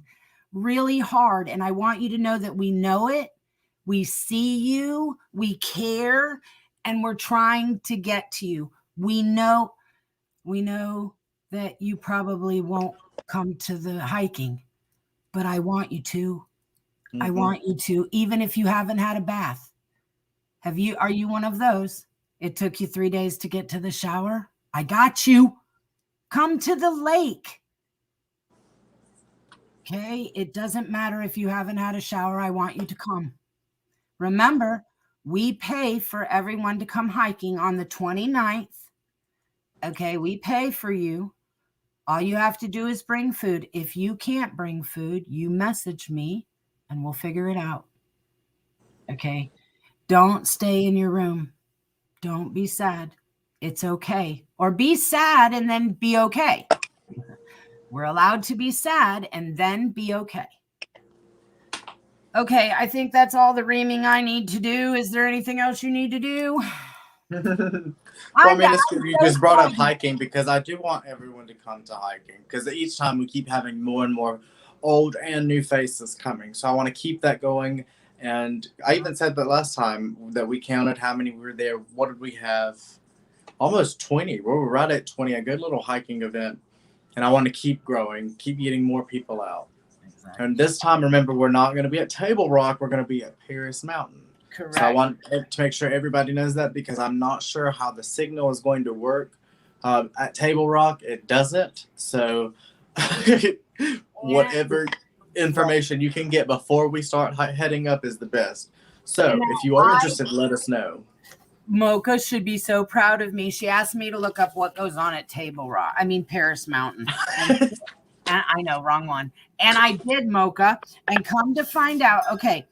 really hard, and I want you to know that we know it. We see you, we care, and we're trying to get to you. We know that you probably won't come to the hiking, but I want you to. Mm-hmm. I want you to, even if you haven't had a bath. Are you one of those? It took you 3 days to get to the shower? I got you. Come to the lake. Okay? It doesn't matter if you haven't had a shower. I want you to come. Remember, we pay for everyone to come hiking on the 29th. Okay? We pay for you. All you have to do is bring food. If you can't bring food, you message me and we'll figure it out. Okay? Don't stay in your room. Don't be sad. It's okay. Or be sad and then be okay. We're allowed to be sad and then be okay. Okay, I think that's all the reaming I need to do. Is there anything else you need to do? Well, I mean, you just brought up hiking because I do want everyone to come to hiking, because each time we keep having more and more old and new faces coming. So I want to keep that going. And I even said that last time that we counted how many were there. What did we have? Almost 20. We were right at 20, a good little hiking event. And I want to keep growing, keep getting more people out. Exactly. And this time, remember, we're not going to be at Table Rock. We're going to be at Paris Mountain. Correct. So I want to make sure everybody knows that, because I'm not sure how the signal is going to work. At Table Rock, it doesn't. So whatever information you can get before we start heading up is the best. So if you are interested, let us know. Mocha should be so proud of me. She asked me to look up what goes on at Paris Mountain. And I know, wrong one. And I did, Mocha, and come to find out, okay,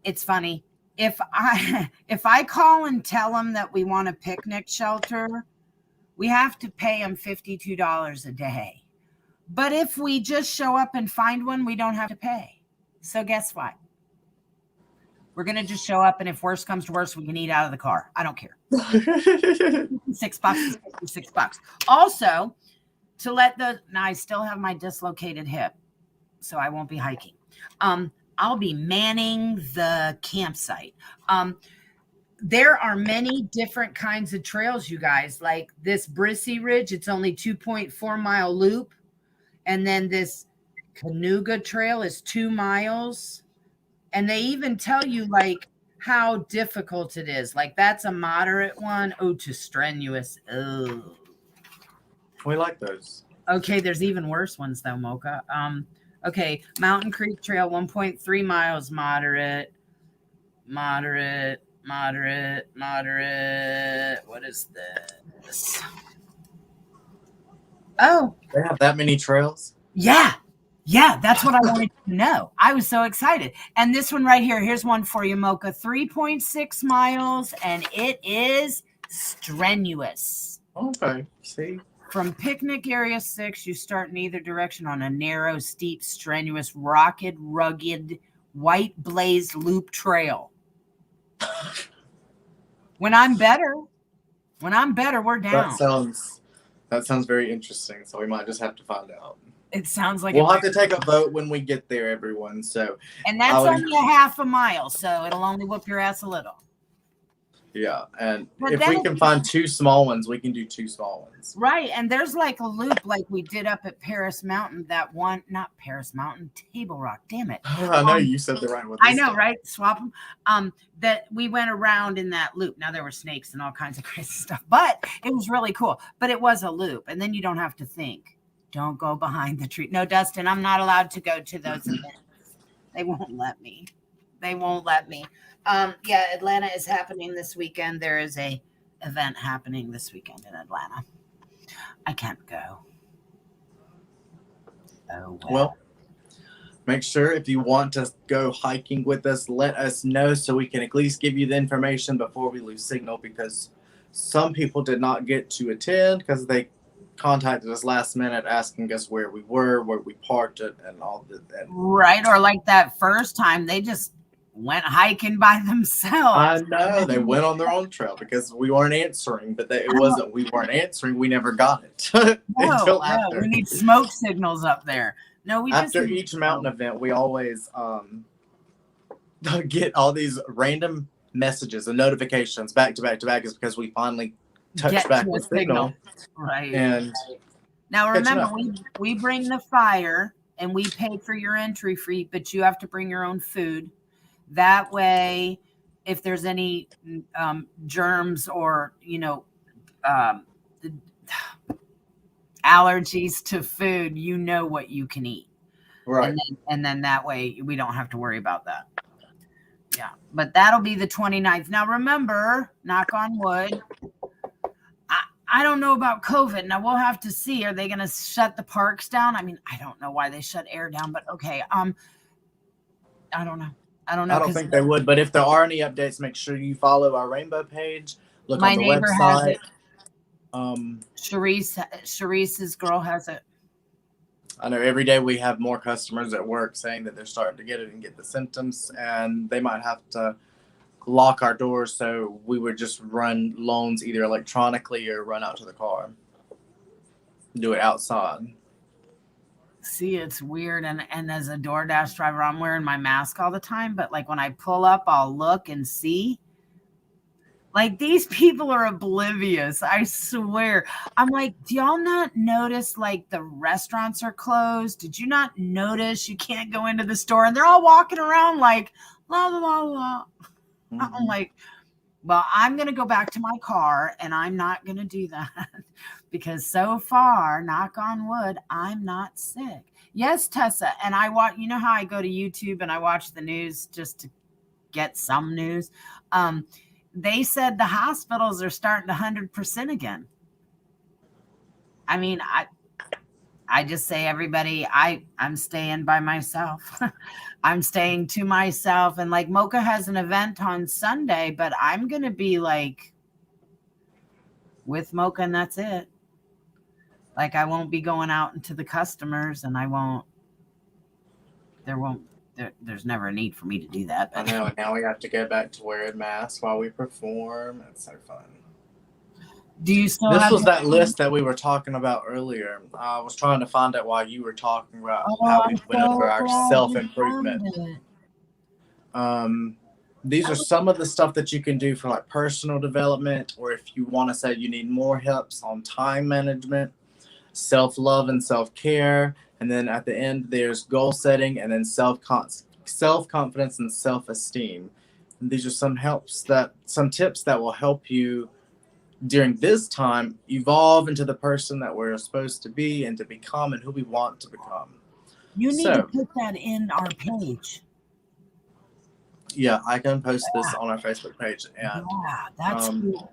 it's funny. If I call and tell them that we want a picnic shelter, we have to pay them $52 a day. But if we just show up and find one, we don't have to pay. So guess what? We're going to just show up, and if worse comes to worse, we can eat out of the car. I don't care. $6 is $6. Also, to let now I still have my dislocated hip, so I won't be hiking. I'll be manning the campsite. There are many different kinds of trails, you guys. Like this Brissy Ridge, it's only 2.4 mile loop. And then this Canuga Trail is 2 miles. And they even tell you like how difficult it is. Like that's a moderate one. Oh, to strenuous. Oh. We like those. Okay, there's even worse ones though, Mocha. Okay, Mountain Creek Trail, 1.3 miles, moderate. What is this? Oh, They have that many trails? yeah. Yeah, that's what I wanted to know. I was so excited. And this one right here, here's one for you, Mocha. 3.6 miles, and it is strenuous. Okay, see? From Picnic Area 6, you start in either direction on a narrow, steep, strenuous, rugged, white blazed loop trail. When I'm better, we're down. That sounds very interesting. So we might just have to find out. It sounds like we'll have to take a vote when we get there, everyone. So, and that's only a half a mile, so it'll only whoop your ass a little. Yeah, and if we can find 2 small ones, we can do 2 small ones. Right, and there's like a loop like we did up at Paris Mountain. That one, not Paris Mountain, Table Rock. Damn it! I know you said the right one. I know, right? Swap them. That we went around in that loop. Now there were snakes and all kinds of crazy stuff, but it was really cool. But it was a loop, and then you don't have to think. Don't go behind the tree. No, Dustin, I'm not allowed to go to those events. They won't let me. Yeah, Atlanta is happening this weekend. There is a event happening this weekend in Atlanta. I can't go. Oh, well, make sure if you want to go hiking with us, let us know so we can at least give you the information before we lose signal, because some people did not get to attend because they contacted us last minute asking us where we were, where we parked it, and all that. Right, or like that first time, they just went hiking by themselves. I know, they went on their own trail because we weren't answering, but it wasn't we weren't answering, we never got it. Until after. We need smoke signals up there. No, we after each mountain event, we always get all these random messages and notifications back to back to back, is because we finally touched back with signal. Right. And now remember, we bring the fire and we pay for your entry fee, but you have to bring your own food. That way, if there's any germs or, allergies to food, you know what you can eat. Right. And then that way we don't have to worry about that. Yeah. But that'll be the 29th. Now, remember, knock on wood, I don't know about COVID. Now, we'll have to see. Are they going to shut the parks down? I mean, I don't know why they shut air down, but okay. I don't know. I don't think they would, but if there are any updates, make sure you follow our Rainbow page. Look my on the neighbor website. Has it. Sharice's girl has it. I know every day we have more customers at work saying that they're starting to get it and get the symptoms, and they might have to lock our doors, so we would just run loans either electronically or run out to the car. Do it outside. See, it's weird. And as a DoorDash driver, I'm wearing my mask all the time. But like when I pull up, I'll look and see. Like these people are oblivious. I swear. I'm like, do y'all not notice like the restaurants are closed? Did you not notice you can't go into the store? And they're all walking around like, la, la, la, la. Mm-hmm. I'm like, well, I'm going to go back to my car and I'm not going to do that because so far, knock on wood, I'm not sick. Yes, Tessa. And I watch, you know how I go to YouTube and I watch the news just to get some news. They said the hospitals are starting to 100% again. I mean, I just say, everybody, I'm staying by myself. I'm staying to myself. And like Mocha has an event on Sunday, but I'm going to be like with Mocha and that's it. Like I won't be going out into the customers and there's never a need for me to do that. I But know, and now we have to go back to wearing masks while we perform. It's so fun. do you still This have was that list that we were talking about earlier. I was trying to find out while you were talking about Oh, how we I'm went over so our glad you self-improvement. found it. These are some of the stuff that you can do for like personal development, or if you want to say you need more helps on time management, self-love and self-care, and then at the end there's goal setting, and then self-confidence and self-esteem. And these are some tips that will help you during this time evolve into the person that we're supposed to be and to become and who we want to become. You need to put that in our page. Yeah, I can post this on our Facebook page. And Yeah, that's cool.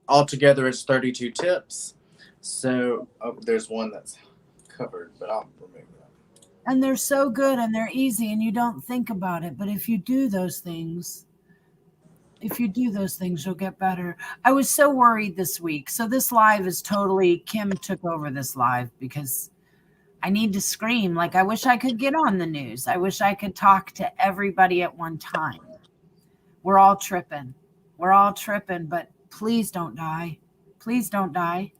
altogether it's 32 tips. So there's one that's covered, but I'll remove that. And they're so good and they're easy and you don't think about it. But if you do those things, you'll get better. I was so worried this week. So this live is totally, Kim took over this live because I need to scream. Like, I wish I could get on the news. I wish I could talk to everybody at one time. We're all tripping. But please don't die. Please don't die.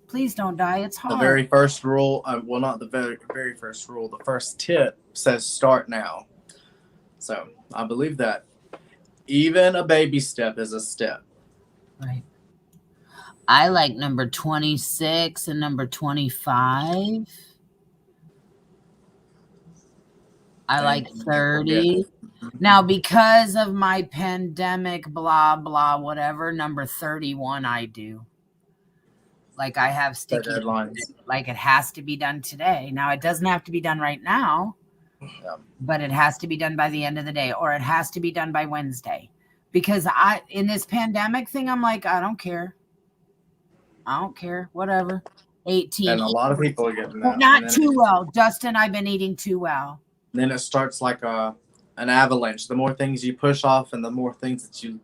Please don't die. It's hard. The very first rule, well, not the very first rule, the first tip says start now. So I believe that even a baby step is a step. Right. I like number 26 and number 25. I like 30. Now, because of my pandemic, blah, blah, whatever, number 31 I do. Like I have sticky deadlines. Like it has to be done today. Now, it doesn't have to be done right now, but it has to be done by the end of the day, or it has to be done by Wednesday. Because in this pandemic thing, I'm like, I don't care. Whatever. 18. And a lot of people are getting that. Not too well. Dustin, I've been eating too well. Then it starts like an avalanche. The more things you push off and the more things that you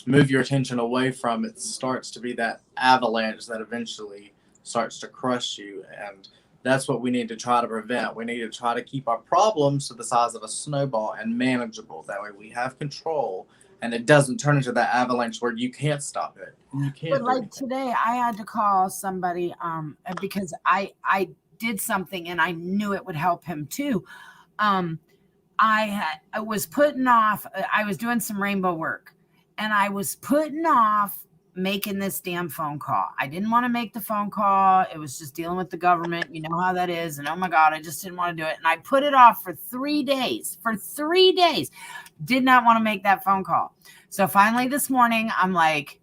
move your attention away from, it starts to be that avalanche that eventually starts to crush you. And that's what we need to try to prevent. We need to try to keep our problems to the size of a snowball and manageable. That way we have control and it doesn't turn into that avalanche where you can't stop it. You can't. But like today, I had to call somebody because I did something and I knew it would help him too. I was putting off, I was doing some rainbow work and I was putting off making this damn phone call. I didn't want to make the phone call. It was just dealing with the government. You know how that is. And oh my God, I just didn't want to do it. And I put it off for 3 days. Did not want to make that phone call. So finally this morning, I'm like,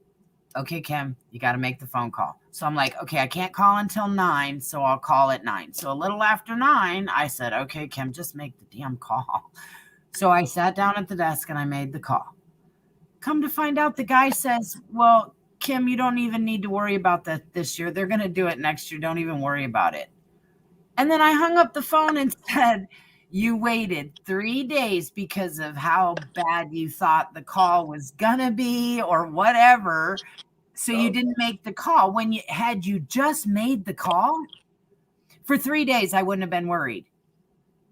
okay, Kim, you got to make the phone call. So I'm like, okay, I can't call until 9, so I'll call at 9. So a little after 9, I said, okay, Kim, just make the damn call. So I sat down at the desk and I made the call. Come to find out, the guy says, well, Kim, you don't even need to worry about that this year. They're going to do it next year. Don't even worry about it. And then I hung up the phone and said, you waited 3 days because of how bad you thought the call was going to be or whatever. So you didn't make the call. When you just made the call for 3 days, I wouldn't have been worried.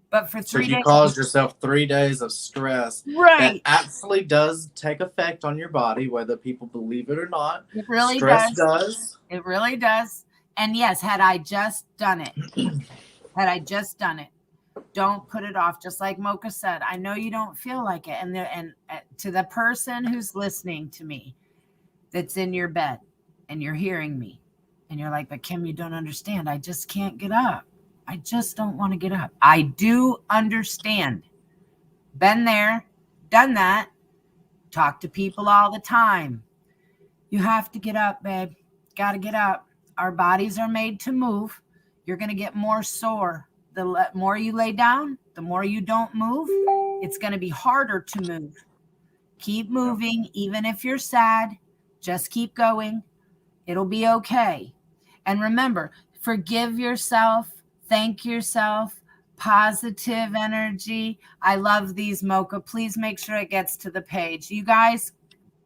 But for 3 days, you caused yourself 3 days of stress. Right. That actually does take effect on your body, whether people believe it or not. It really Stress does. It really does. And yes, had I just done it, don't put it off. Just like Mocha said, I know you don't feel like it. And to the person who's listening to me, that's in your bed and you're hearing me and you're like, but Kim, you don't understand. I just can't get up. I just don't want to get up. I do understand. Been there, done that. Talk to people all the time. You have to get up, babe. Got to get up. Our bodies are made to move. You're going to get more sore. The more you lay down, the more you don't move, it's going to be harder to move. Keep moving, even if you're sad. Just keep going. It'll be okay. And remember, forgive yourself. Thank yourself. Positive energy. I love these, Mocha. Please make sure it gets to the page. You guys,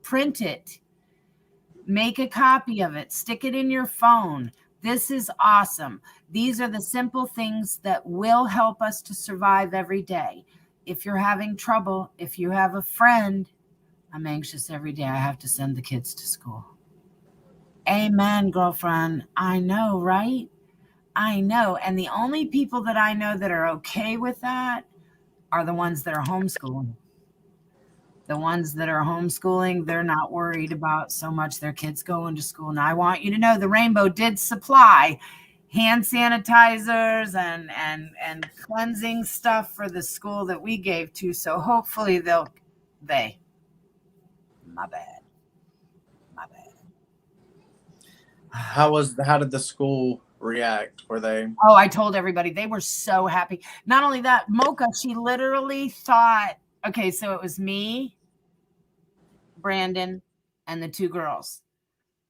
print it. Make a copy of it. Stick it in your phone. This is awesome. These are the simple things that will help us to survive every day. If you're having trouble, if you have a friend, I'm anxious every day. I have to send the kids to school. Amen, girlfriend. I know, right? I know. And the only people that I know that are okay with that are the ones that are homeschooling. The ones that are homeschooling, they're not worried about so much their kids going to school. Now, I want you to know the Rainbow did supply hand sanitizers and cleansing stuff for the school that we gave to. So hopefully my bad. How did the school react? Were they? Oh, I told everybody. They were so happy. Not only that, Mocha, she literally thought, okay, so it was me, Brandon, and the two girls.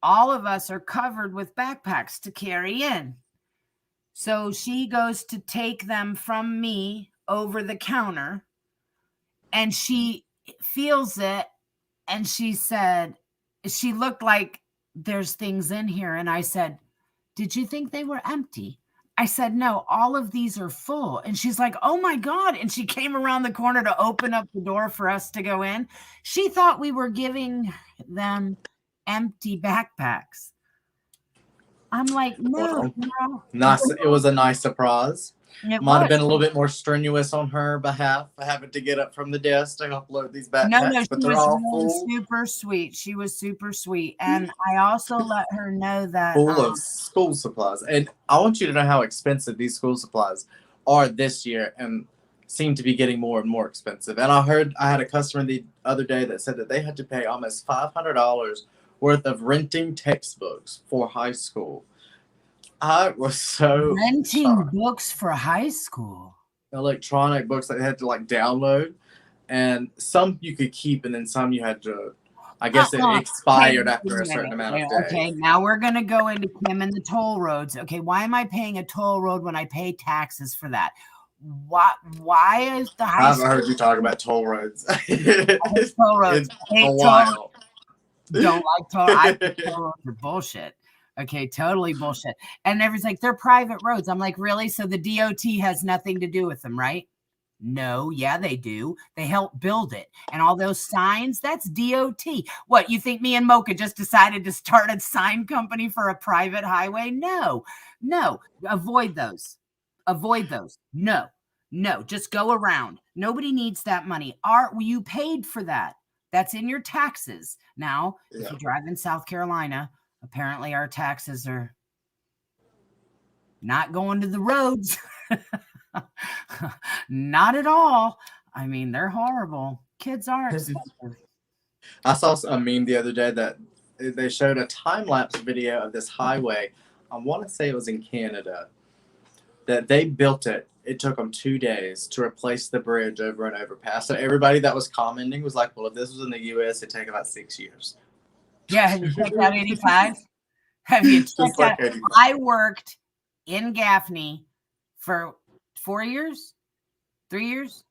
All of us are covered with backpacks to carry in. So she goes to take them from me over the counter, and she feels it, and she said, she looked like there's things in here. And I said, did you think they were empty? I said, no, all of these are full. And she's like, oh my God. And she came around the corner to open up the door for us to go in. She thought we were giving them empty backpacks. I'm like, no. Nice. It was a nice surprise. It Might have was. been a little bit more strenuous on her behalf, having to get up from the desk to upload these backpacks. No, but she they're was all really full, super sweet. She was super sweet. And I also let her know that full of school supplies. And I want you to know how expensive these school supplies are this year, and seem to be getting more and more expensive. And I had a customer the other day that said that they had to pay almost $500 worth of renting textbooks for high school. I was so renting shocked. books for high school. Electronic books that they had to download, and some you could keep, and then some you had to, I guess it expired after a certain amount of days. Okay, now we're going to go into Kim and the toll roads. Okay, why am I paying a toll road when I pay taxes for that? Why is the high I haven't heard you talk about toll roads. toll roads. It's a while. Don't like toll. I think toll roads are bullshit. Okay, totally bullshit. And everyone's like, they're private roads. I'm like, really? So the DOT has nothing to do with them, right? No, yeah, they do. They help build it. And all those signs, that's DOT. What, you think me and Mocha just decided to start a sign company for a private highway? No. Avoid those. No, just go around. Nobody needs that money. You paid for that. That's in your taxes. Now, if you drive in South Carolina, apparently our taxes are not going to the roads. Not at all. I mean, they're horrible. Kids are expensive. I saw a meme the other day that they showed a time-lapse video of this highway. I want to say it was in Canada. That they built it. It took them 2 days to replace the bridge over an overpass. So everybody that was commenting was like, well, if this was in the U.S., it'd take about 6 years. Yeah, have you checked out 85? Have you checked out? 85. I worked in Gaffney for 4 years, 3 years,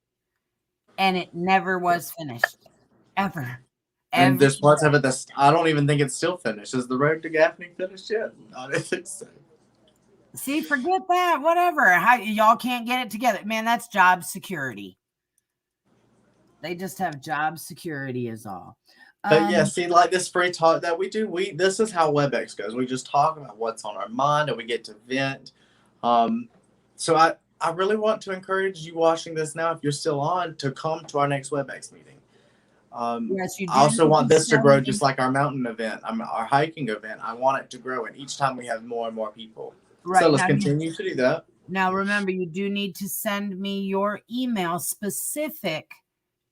and it never was finished, ever. And there's parts of it that I don't even think it's still finished. Is the road to Gaffney finished yet? I don't think so. See, forget that. Whatever. Y'all can't get it together. Man, that's job security. They just have job security is all. But yeah, see, this free talk that we do, this is how WebEx goes. We just talk about what's on our mind, and we get to vent. So I really want to encourage you watching this now, if you're still on, to come to our next WebEx meeting. Yes, you do. I also want this to grow just like our mountain event, our hiking event. I want it to grow, and each time we have more and more people. Right. So let's continue to do that. Now, remember, you do need to send me your email specific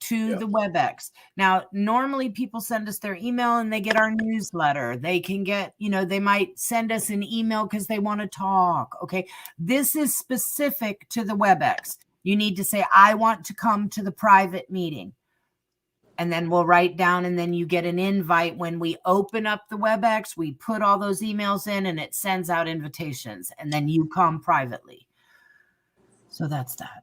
to the WebEx. Now, normally people send us their email and they get our newsletter. They can get, they might send us an email because they want to talk. Okay. This is specific to the WebEx. You need to say, I want to come to the private meeting. And then we'll write down, and then you get an invite when we open up the WebEx. We put all those emails in, and it sends out invitations, and then you come privately. So that's that.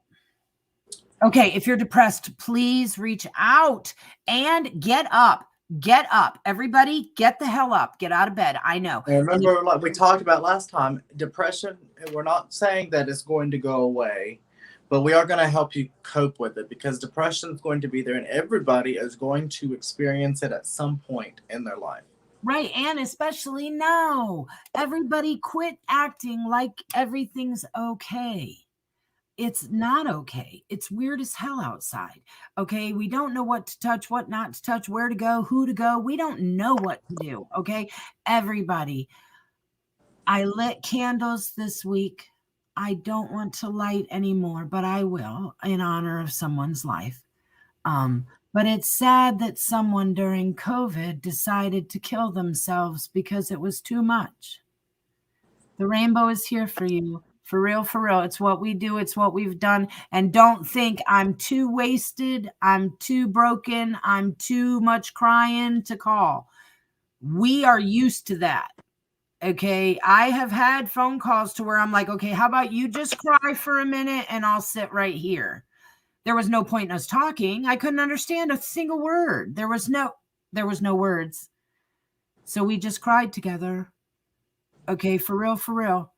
Okay, if you're depressed, please reach out and get up. Get up. Everybody, get the hell up. Get out of bed. I know. And remember, like we talked about last time, depression, we're not saying that it's going to go away, but we are going to help you cope with it, because depression is going to be there and everybody is going to experience it at some point in their life. Right. And especially now, everybody quit acting like everything's okay. It's not okay. It's weird as hell outside. Okay. We don't know what to touch, what not to touch, where to go, who to go. We don't know what to do. Okay. Everybody, I lit candles this week. I don't want to light anymore, but I will in honor of someone's life. But it's sad that someone during COVID decided to kill themselves because it was too much. The rainbow is here for you. For real, for real. It's what we do. It's what we've done. And don't think I'm too wasted. I'm too broken. I'm too much crying to call. We are used to that. Okay. I have had phone calls to where I'm like, okay, how about you just cry for a minute and I'll sit right here. There was no point in us talking. I couldn't understand a single word. There was no words. So we just cried together. Okay. For real, for real.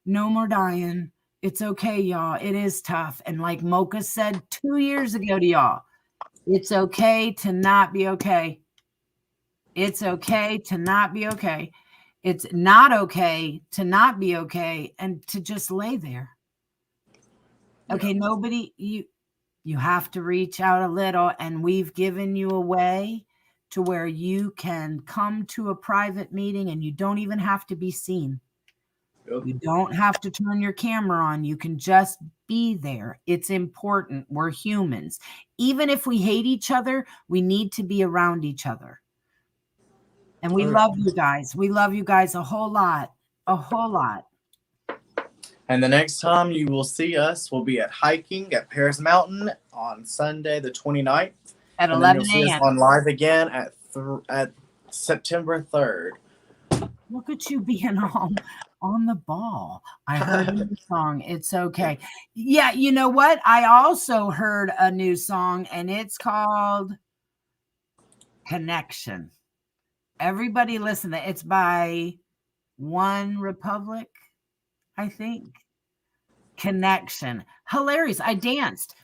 No more dying. It's okay, y'all. It is tough. And like Mocha said 2 years ago to y'all, it's okay to not be okay. It's okay to not be okay. It's not okay to not be okay and to just lay there. Okay, yeah. Nobody, you have to reach out a little, and we've given you a way to where you can come to a private meeting and you don't even have to be seen. You don't have to turn your camera on. You can just be there. It's important. We're humans. Even if we hate each other, we need to be around each other. And we love you guys. We love you guys a whole lot. A whole lot. And the next time you will see us will be at hiking at Paris Mountain on Sunday, the 29th. At 11 a.m. You'll see us on live again at September 3rd. Look at you being on the ball. I heard a new song. It's okay. Yeah, you know what? I also heard a new song, and it's called Connection. Everybody listen. It's by One Republic, I think. Connection. Hilarious. I danced.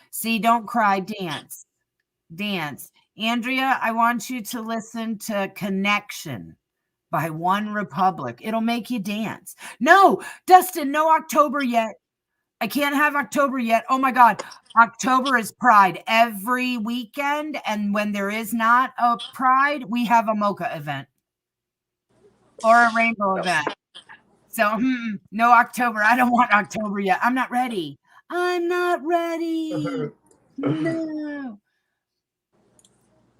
See, don't cry. Dance. Dance. Andrea, I want you to listen to Connection by One Republic. It'll make you dance. No, Dustin, no October yet. I can't have October yet. Oh my God. October is Pride every weekend. And when there is not a Pride, we have a Mocha event or a rainbow event. So no October. I don't want October yet. I'm not ready. I'm not ready. No.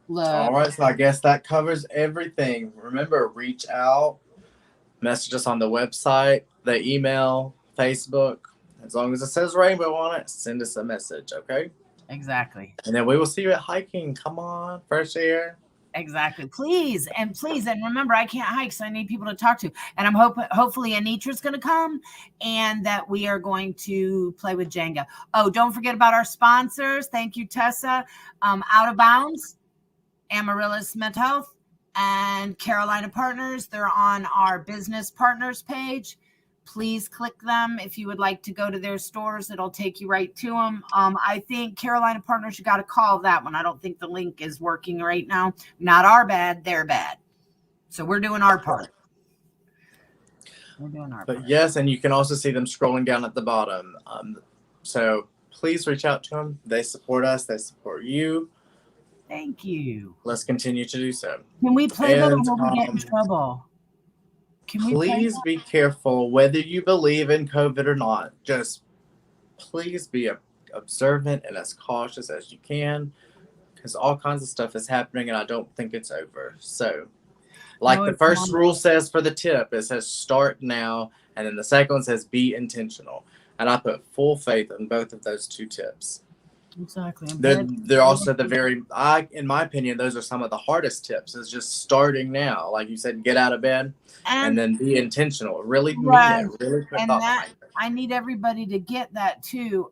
Look. All right, so I guess that covers everything. Remember, reach out, message us on the website, the email, Facebook. As long as it says rainbow on it, send us a message, okay? Exactly. And then we will see you at hiking. Come on, fresh air. Exactly. Please. And remember, I can't hike, so I need people to talk to. And I'm hopefully Anitra's going to come and that we are going to play with Jenga. Oh, don't forget about our sponsors. Thank you, Tessa. Out of Bounds, Amaryllis Mental Health, and Carolina Partners. They're on our business partners page. Please click them if you would like to go to their stores. It'll take you right to them. I think Carolina Partners, you got to call that one. I don't think the link is working right now. Not our bad, their bad. So we're doing our part. We're doing our part. But yes, and you can also see them scrolling down at the bottom. So please reach out to them. They support us. They support you. Thank you. Let's continue to do so. Can we play them when we get in trouble? Please be careful whether you believe in COVID or not. Just please be observant and as cautious as you can, because all kinds of stuff is happening and I don't think it's over. So like the first rule says for the tip, it says start now. And then the second one says be intentional. And I put full faith in both of those two tips. Exactly. They're also in my opinion, those are some of the hardest tips, is just starting now. Like you said, get out of bed and then be intentional. Really mean it. Really put thought behind it. I need everybody to get that too.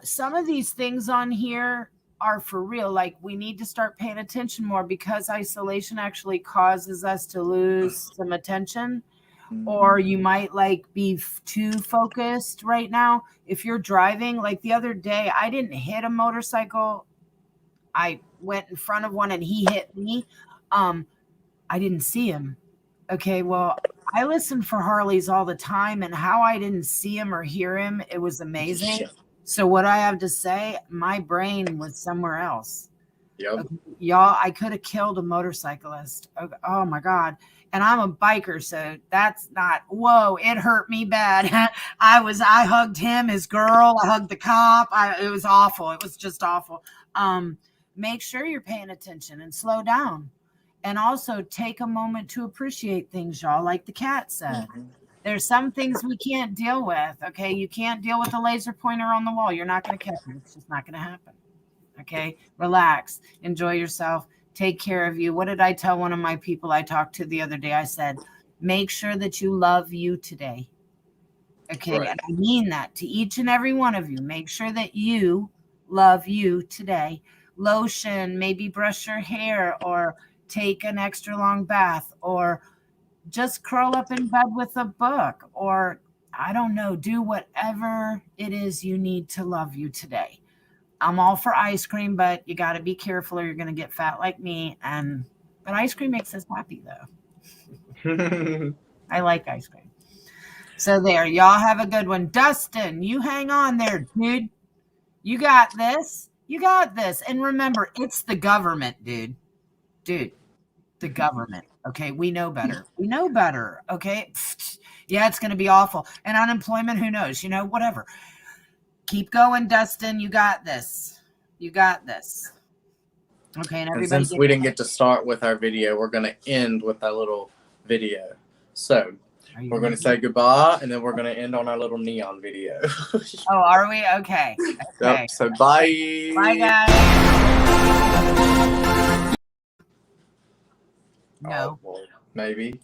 Some of these things on here are for real. Like, we need to start paying attention more, because isolation actually causes us to lose some attention, or you might like be too focused right now. If you're driving, like the other day, I didn't hit a motorcycle. I went in front of one and he hit me. I didn't see him. Okay, well, I listen for Harleys all the time, and how I didn't see him or hear him, it was amazing. So what I have to say, my brain was somewhere else. Yep. Y'all, I could have killed a motorcyclist. Oh my God. And I'm a biker, so that's not, whoa, it hurt me bad. I hugged him, his girl, I hugged the cop. It was awful. It was just awful. Make sure you're paying attention and slow down. And also take a moment to appreciate things, y'all, like the cat said. There's some things we can't deal with, okay? You can't deal with a laser pointer on the wall. You're not going to catch it. It's just not going to happen, okay? Relax. Enjoy yourself. Take care of you. What did I tell one of my people I talked to the other day? I said, make sure that you love you today, okay? Right. And I mean that to each and every one of you. Make sure that you love you today. Lotion, maybe brush your hair, or take an extra long bath, or just curl up in bed with a book, or I don't know, do whatever it is you need to love you today. I'm all for ice cream, but you got to be careful or you're going to get fat like me. But ice cream makes us happy though. I like ice cream. So there, y'all have a good one. Dustin, you hang on there, dude. You got this. You got this. And remember, it's the government, dude. The government. Okay, we know better. We know better. Okay, yeah, it's going to be awful. And unemployment, who knows? Whatever. Keep going, Dustin. You got this. You got this. Okay, and everybody. And since we didn't get to start with our video, we're going to end with our little video. So we're going to say goodbye, and then we're going to end on our little neon video. Oh, are we? Okay. Yep, so bye. Bye, guys. No. Oh, well, maybe.